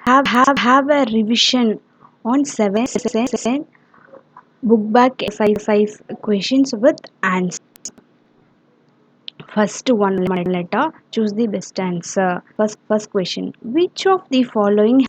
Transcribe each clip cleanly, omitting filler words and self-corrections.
Have a revision on 7 book back exercise questions with answers. First one letter, choose the best answer. First question, which of the following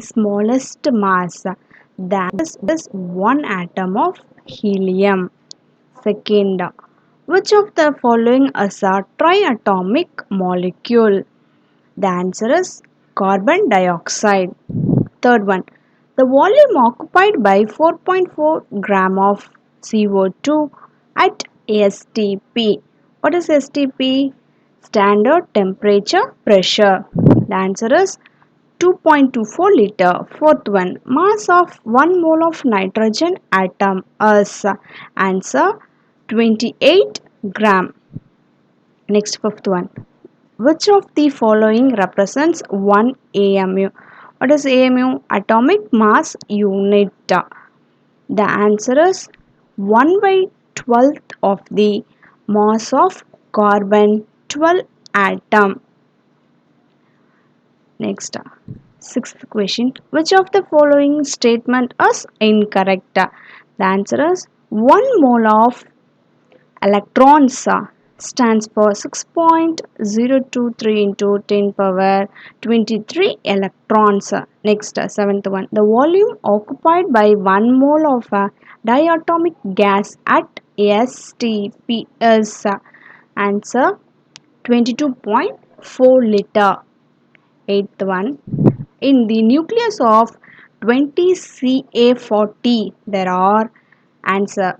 smallest mass? That is one atom of helium. Second, which of the following is a triatomic molecule? The answer is carbon dioxide. Third one, the volume occupied by 4.4 gram of CO2 at STP. What is STP? Standard temperature pressure. The answer is 2.24 liter. Fourth one, mass of 1 mole of nitrogen atom is answer 28 gram. Next, fifth one, which of the following represents 1 AMU? What is AMU? Atomic mass unit. The answer is 1 by 12th of the mass of carbon 12 atom. Next, sixth question. Which of the following statement is incorrect? The answer is 1 mole of electrons stands for 6.023 into 10 power 23 electrons. Next, seventh one. The volume occupied by 1 mole of diatomic gas at STP is answer 22.4 liter. Eighth one. In the nucleus of 20Ca40, there are answer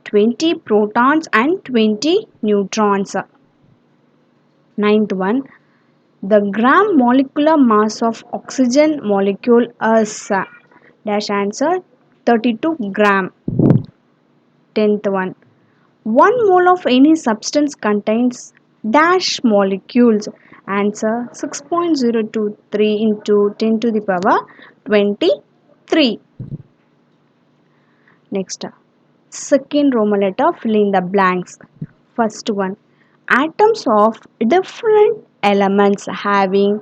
20 protons and 20 neutrons. Ninth one. The gram molecular mass of oxygen molecule is dash answer 32 gram. Tenth one. 1 mole of any substance contains dash molecules. Answer 6.023 into 10 to the power 23. Next, second Roman letter, fill in the blanks. First one, atoms of different elements having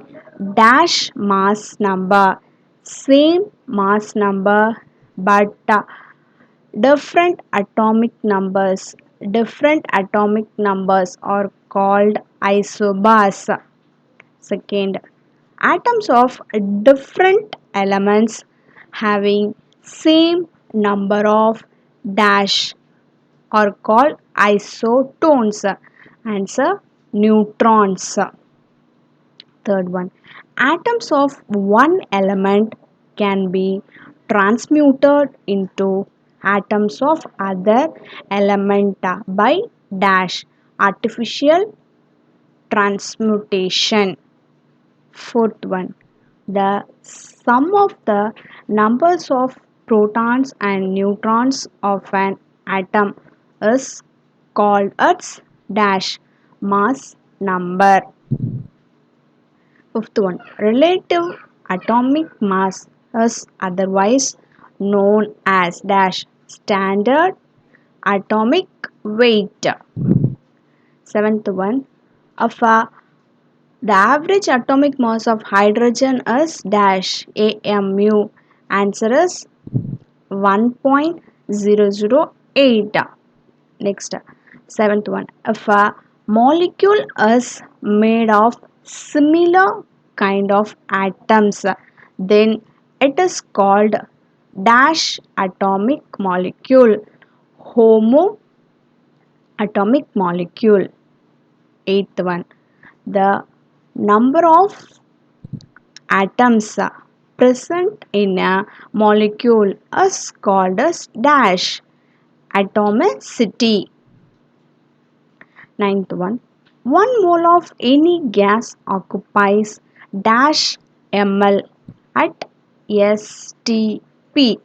dash mass number, same mass number but different atomic numbers. Different atomic numbers are called isobars. Second, atoms of different elements having same number of dash are called isotones. Answer neutrons. Third one, atoms of one element can be transmuted into atoms of other element by dash artificial transmutation. Fourth one, the sum of the numbers of protons and neutrons of an atom is called its dash mass number. Fifth one, relative atomic mass is otherwise known as dash standard atomic weight. Seventh one, of the average atomic mass of hydrogen is dash AMU. Answer is 1.008. Next, seventh one. If a molecule is made of similar kind of atoms, then it is called dash atomic molecule, homo atomic molecule. Eighth one. The number of atoms present in a molecule is called as dash atomicity. Ninth one. 1 mole of any gas occupies dash ml at STP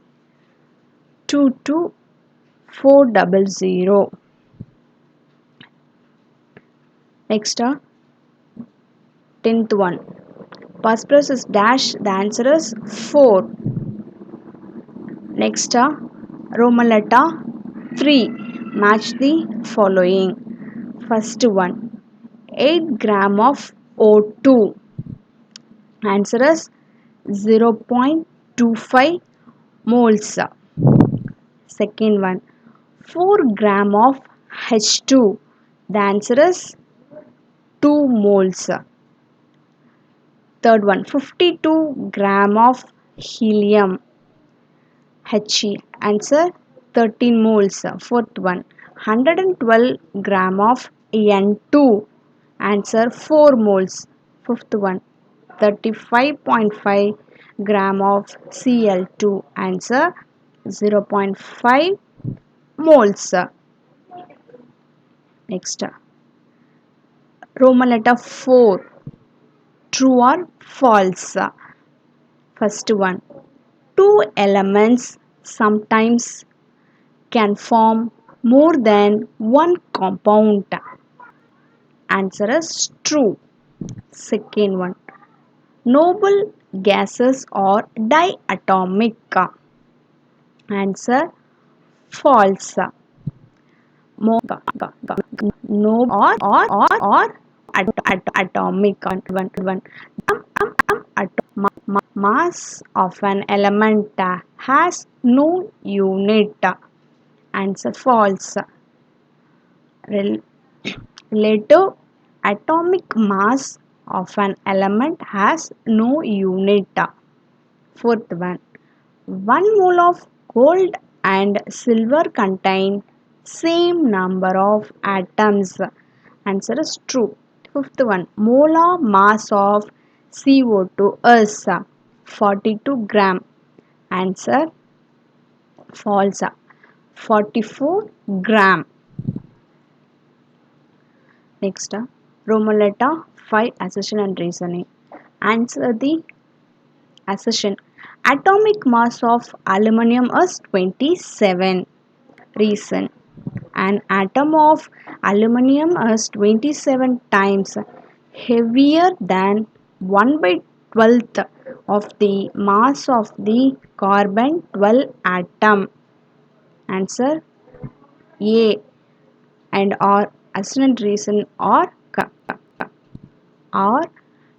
22400. Next, 10th one. Phosphorus is dash, the answer is 4. Next, Roman letter 3. Match the following. First one, 8 gram of O2. Answer is 0.25 moles. Second one, 4 gram of H2. The answer is 2 moles. Third one, 52 gram of helium. He. Answer 13 moles. Fourth one, 112 gram of N2. Answer 4 moles. Fifth one, 35.5 gram of Cl2. Answer 0.5 moles. Next, Roman letter 4. True or false? First one, two elements sometimes can form more than one compound. Answer is true. Second one, noble gases are diatomic. Answer false. No or atomic. One. Mass of an element has no unit. Answer false. Rel- Relative atomic mass of an element has no unit. Fourth one, 1 mole of gold and silver contain same number of atoms. Answer is true. Fifth one, molar mass of CO2 is 42 gram. Answer false. 44 gram. Next, Roman letter 5, assertion and reasoning. Answer the assertion. Atomic mass of aluminum is 27. Reason. An atom of aluminum is 27 times heavier than 1 by 12th of the mass of the carbon 12 atom. Answer A and or assonant reason or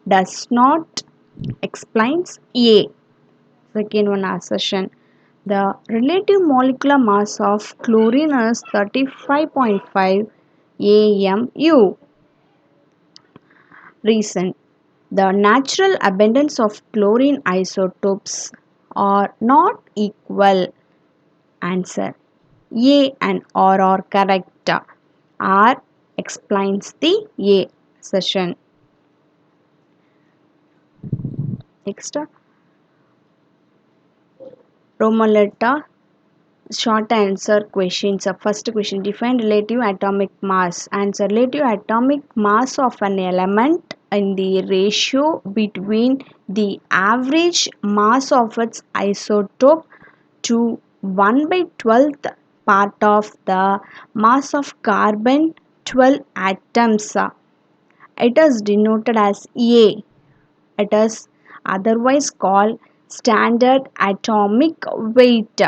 does not explains A. Second one, assertion. The relative molecular mass of chlorine is 35.5 AMU. Reason. The natural abundance of chlorine isotopes are not equal. Answer. A and R are correct. R explains the A session. Next, Roman letter short answer questions. First question, define relative atomic mass. Answer, relative atomic mass of an element in the ratio between the average mass of its isotope to 1 by 12th part of the mass of carbon 12 atoms. It is denoted as A. It is otherwise called standard atomic weight.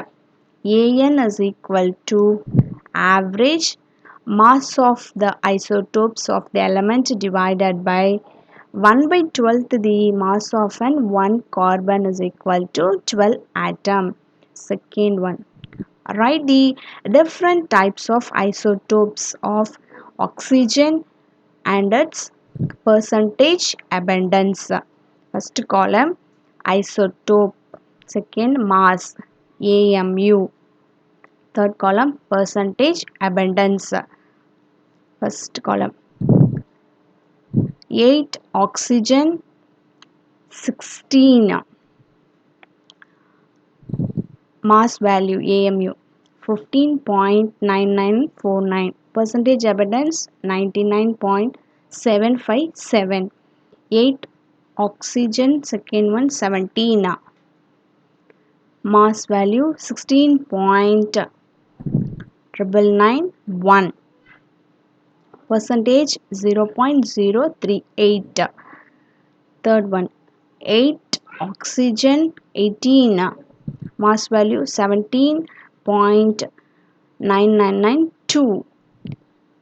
AN is equal to average mass of the isotopes of the element divided by 1 by 12th the mass of an 1 carbon is equal to 12 atom. Second one, write the different types of isotopes of oxygen and its percentage abundance. First column, isotope. Second, mass, AMU. Third column, percentage abundance. First column, 8 oxygen, 16 mass value AMU, 15.9949, percentage abundance 99.757, 8 oxygen, second one 17, mass value 16.991, percentage 0.038. Third one, 8 oxygen, 18, mass value 17.9992,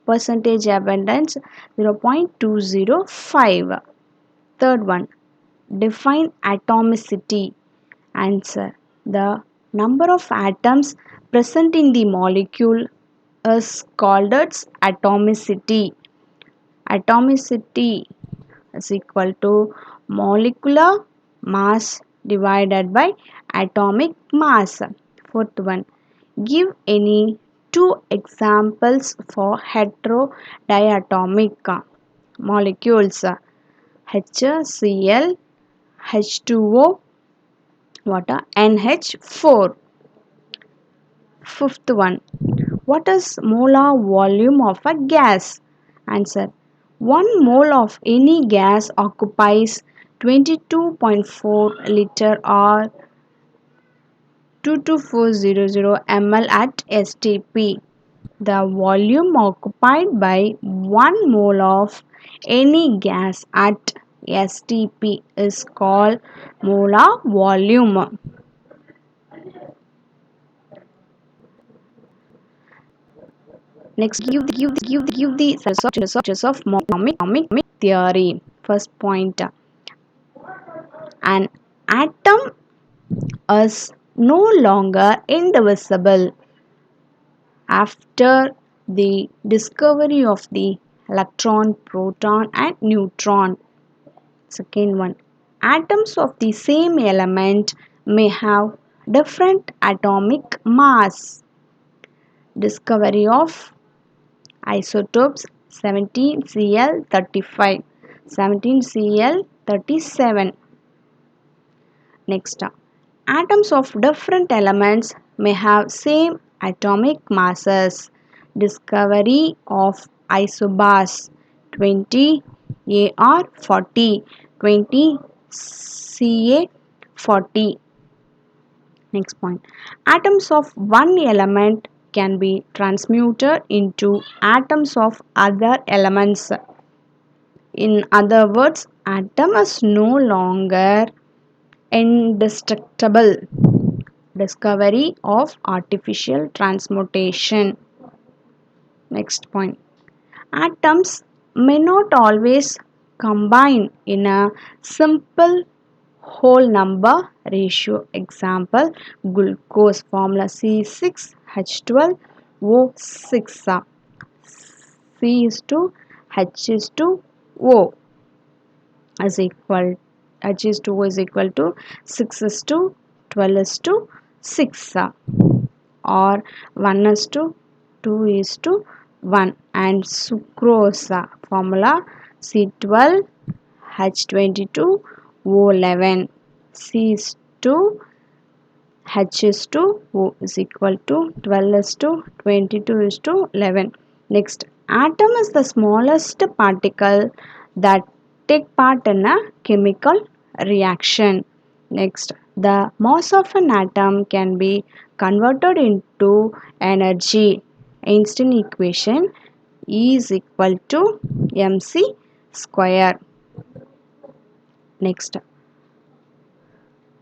percentage abundance 0.205. Third one, Define atomicity. Answer. The number of atoms present in the molecule is called its atomicity. Atomicity is equal to molecular mass divided by atomic mass. Fourth one. Give any two examples for heterodiatomic molecules. HCl, H2O, water, NH4. Fifth one. What is molar volume of a gas? Answer. 1 mole of any gas occupies 22.4 liter or 22400 ml at STP. The volume occupied by 1 mole of any gas at STP is called molar volume. Next, give the sources of atomic theory. First point, an atom is no longer indivisible after the discovery of the electron, proton, and neutron. Second one, atoms of the same element may have different atomic mass. Discovery of isotopes 17Cl35, 17Cl37. Next, atoms of different elements may have same atomic masses. Discovery of isobars 20 Ar40, 20 Ca40. Next point. Atoms of one element can be transmuted into atoms of other elements. In other words, atom is no longer indestructible. Discovery of artificial transmutation. Next point. Atoms may not always combine in a simple whole number ratio. Example, glucose formula C6H12O6. C is to H is to O is equal, H is to O is equal to 6 is to 12 is to 6, or 1 is to 2 is to 1. And sucrose formula C12H22O11. C is to H is to O is equal to 12 is to 22 is to 11. Next, atom is the smallest particle that take part in a chemical reaction. Next, the mass of an atom can be converted into energy. Einstein equation E is equal to mc square. Next,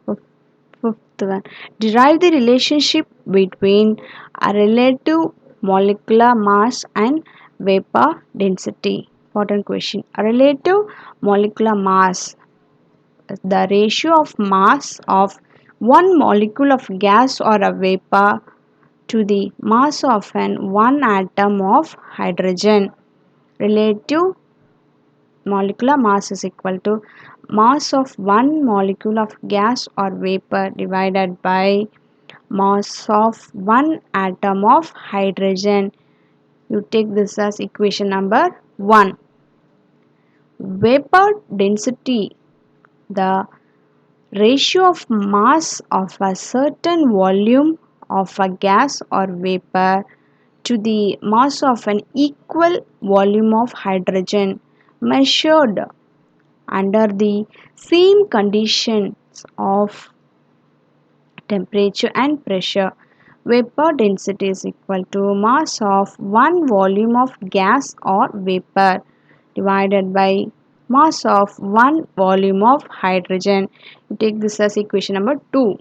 fifth one. Derive the relationship between a relative molecular mass and vapor density. Important question. A relative molecular mass, the ratio of mass of one molecule of gas or a vapor to the mass of one atom of hydrogen. Relative molecular mass is equal to mass of one molecule of gas or vapor divided by mass of one atom of hydrogen. You take this as equation number 1. Vapor density, the ratio of mass of a certain volume of a gas or vapor to the mass of an equal volume of hydrogen, measured under the same conditions of temperature and pressure. Vapor density is equal to mass of one volume of gas or vapor divided by mass of one volume of hydrogen. You take this as equation number 2.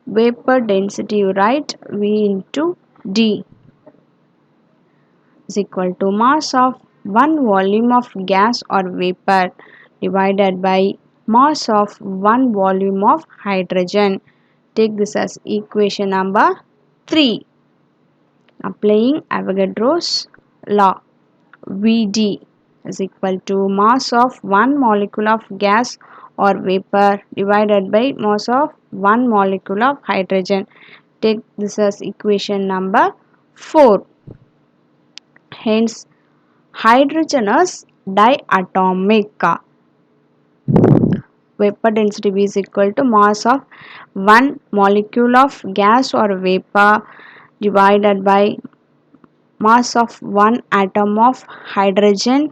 Vapor density, you write V into D is equal to mass of one volume of gas or vapor divided by mass of 1 volume of hydrogen. Take this as equation number 3. Applying Avogadro's law, Vd is equal to mass of one molecule of gas or vapor divided by mass of one molecule of hydrogen. Take this as equation number 4. Hence, hydrogen is diatomic. Vapor density V is equal to mass of one molecule of gas or vapor divided by mass of one atom of hydrogen.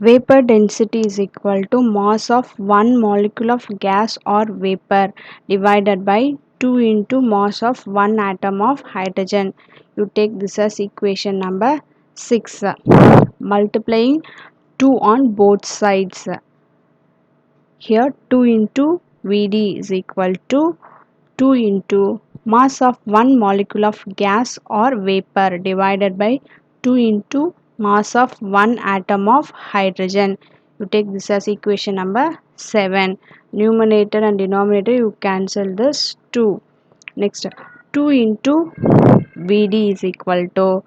Vapor density is equal to mass of one molecule of gas or vapor divided by 2 into mass of one atom of hydrogen. You take this as equation number 6. Multiplying 2 on both sides. Here 2 into Vd is equal to 2 into mass of one molecule of gas or vapor divided by 2 into mass of one atom of hydrogen. You take this as equation number 7. Numerator and denominator you cancel this 2. Next 2 into Vd is equal to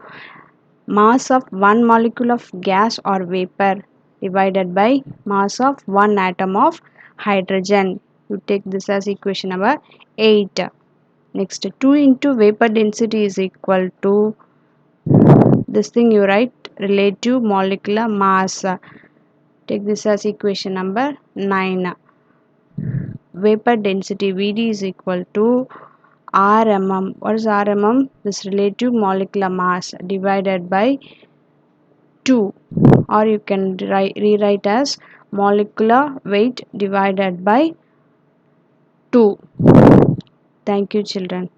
mass of one molecule of gas or vapor divided by mass of one atom of hydrogen. You take this as equation number 8. Next 2 into vapor density is equal to this thing you write relative molecular mass. Take this as equation number 9. Vapor density Vd is equal to RMM. What is RMM? This relative molecular mass divided by 2, or you can rewrite as molecular weight divided by 2. Thank you, children.